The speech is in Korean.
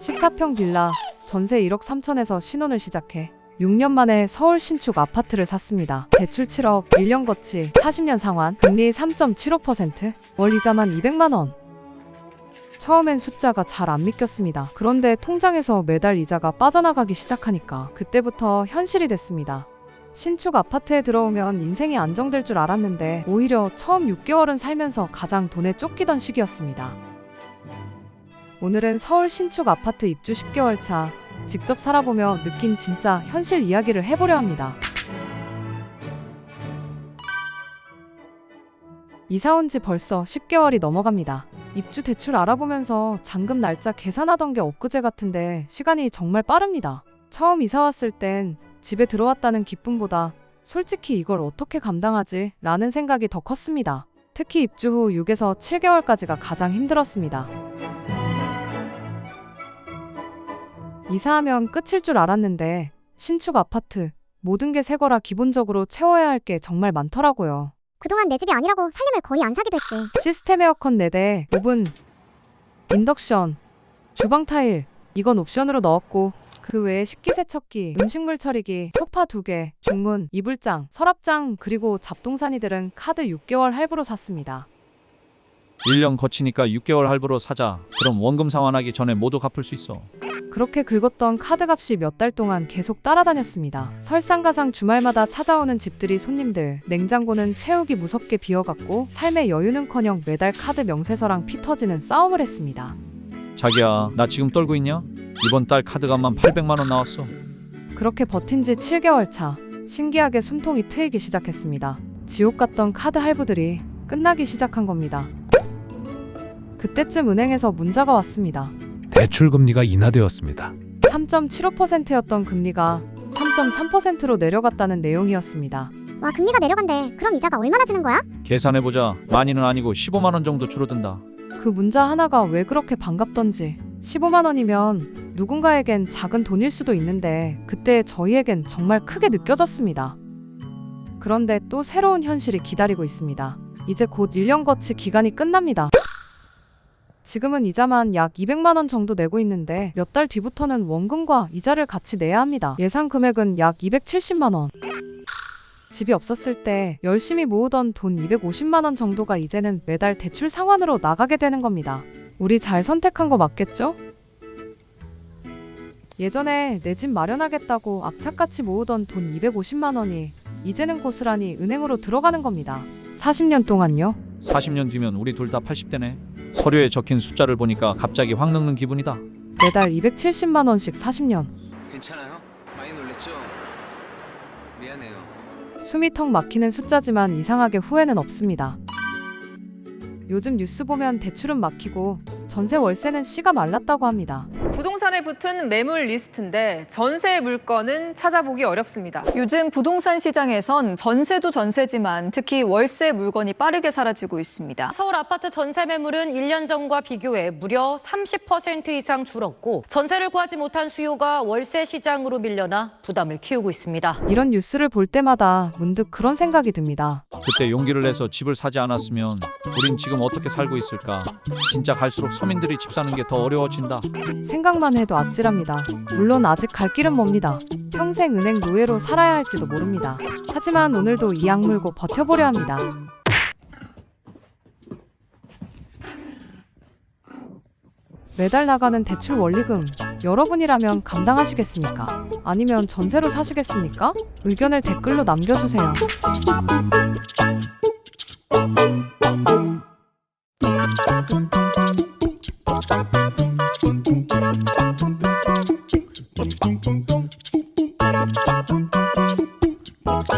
14평 빌라, 전세 1억 3천에서 신혼을 시작해 6년 만에 서울 신축 아파트를 샀습니다. 대출 7억, 1년 거치, 40년 상환, 금리 3.75%, 월 이자만 200만 원. 처음엔 숫자가 잘 안 믿겼습니다. 그런데 통장에서 매달 이자가 빠져나가기 시작하니까 그때부터 현실이 됐습니다. 신축 아파트에 들어오면 인생이 안정될 줄 알았는데 오히려 처음 6개월은 살면서 가장 돈에 쫓기던 시기였습니다. 오늘은 서울 신축 아파트 입주 10개월 차, 직접 살아보며 느낀 진짜 현실 이야기를 해보려 합니다. 이사 온 지 벌써 10개월이 넘어갑니다. 입주 대출 알아보면서 잔금 날짜 계산하던 게 엊그제 같은데 시간이 정말 빠릅니다. 처음 이사 왔을 땐 집에 들어왔다는 기쁨보다 솔직히 이걸 어떻게 감당하지? 라는 생각이 더 컸습니다. 특히 입주 후 6에서 7개월까지가 가장 힘들었습니다. 이사하면 끝일 줄 알았는데 신축 아파트, 모든 게 새 거라 기본적으로 채워야 할 게 정말 많더라고요. 그동안 내 집이 아니라고 살림을 거의 안 사기도 했지. 시스템 에어컨 4대, 오븐, 인덕션, 주방 타일, 이건 옵션으로 넣었고 그 외에 식기세척기, 음식물 처리기, 소파 2개, 중문, 이불장, 서랍장 그리고 잡동사니들은 카드 6개월 할부로 샀습니다. 1년 거치니까 6개월 할부로 사자. 그럼 원금 상환하기 전에 모두 갚을 수 있어. 그렇게 긁었던 카드값이 몇 달 동안 계속 따라다녔습니다. 설상가상 주말마다 찾아오는 집들이 손님들, 냉장고는 채우기 무섭게 비어갔고 삶의 여유는커녕 매달 카드 명세서랑 피 터지는 싸움을 했습니다. 자기야, 나 지금 떨고 있냐? 이번 달 카드값만 800만 원 나왔어. 그렇게 버틴 지 7개월 차, 신기하게 숨통이 트이기 시작했습니다. 지옥 같던 카드 할부들이 끝나기 시작한 겁니다. 그때쯤 은행에서 문자가 왔습니다. 대출 금리가 인하되었습니다. 3.75%였던 금리가 3.3%로 내려갔다는 내용이었습니다. 와, 금리가 내려간대. 그럼 이자가 얼마나 주는 거야? 계산해보자. 많이는 아니고 15만 원 정도 줄어든다. 그 문자 하나가 왜 그렇게 반갑던지. 15만 원이면 누군가에겐 작은 돈일 수도 있는데 그때 저희에겐 정말 크게 느껴졌습니다. 그런데 또 새로운 현실이 기다리고 있습니다. 이제 곧 1년 거치 기간이 끝납니다. 지금은 이자만 약 200만 원 정도 내고 있는데 몇 달 뒤부터는 원금과 이자를 같이 내야 합니다. 예상 금액은 약 270만 원. 집이 없었을 때 열심히 모으던 돈 250만 원 정도가 이제는 매달 대출 상환으로 나가게 되는 겁니다. 우리 잘 선택한 거 맞겠죠? 예전에 내 집 마련하겠다고 악착같이 모으던 돈 250만 원이 이제는 고스란히 은행으로 들어가는 겁니다. 40년 동안요? 40년 뒤면 우리 둘 다 80대네. 서류에 적힌 숫자를 보니까 갑자기 확 늙는 기분이다. 매달 270만 원씩 40년. 괜찮아요? 많이 놀랬죠? 미안해요. 숨이 턱 막히는 숫자지만 이상하게 후회는 없습니다. 요즘 뉴스 보면 대출은 막히고 전세 월세는 씨가 말랐다고 합니다. 부동산에 붙은 매물 리스트인데 전세 물건은 찾아보기 어렵습니다. 요즘 부동산 시장에선 전세도 전세지만 특히 월세 물건이 빠르게 사라지고 있습니다. 서울 아파트 전세 매물은 1년 전과 비교해 무려 30% 이상 줄었고 전세를 구하지 못한 수요가 월세 시장으로 밀려나 부담을 키우고 있습니다. 이런 뉴스를 볼 때마다 문득 그런 생각이 듭니다. 그때 용기를 내서 집을 사지 않았으면 우린 지금 어떻게 살고 있을까? 진짜 갈수록 서민들이 집 사는 게 더 어려워진다. 생각만 해도 아찔합니다. 물론 아직 갈 길은 멉니다. 평생 은행 노예로 살아야 할지도 모릅니다. 하지만 오늘도 이 악물고 버텨보려 합니다. 매달 나가는 대출 원리금, 여러분이라면 감당하시겠습니까? 아니면 전세로 사시겠습니까? 의견을 댓글로 남겨주세요.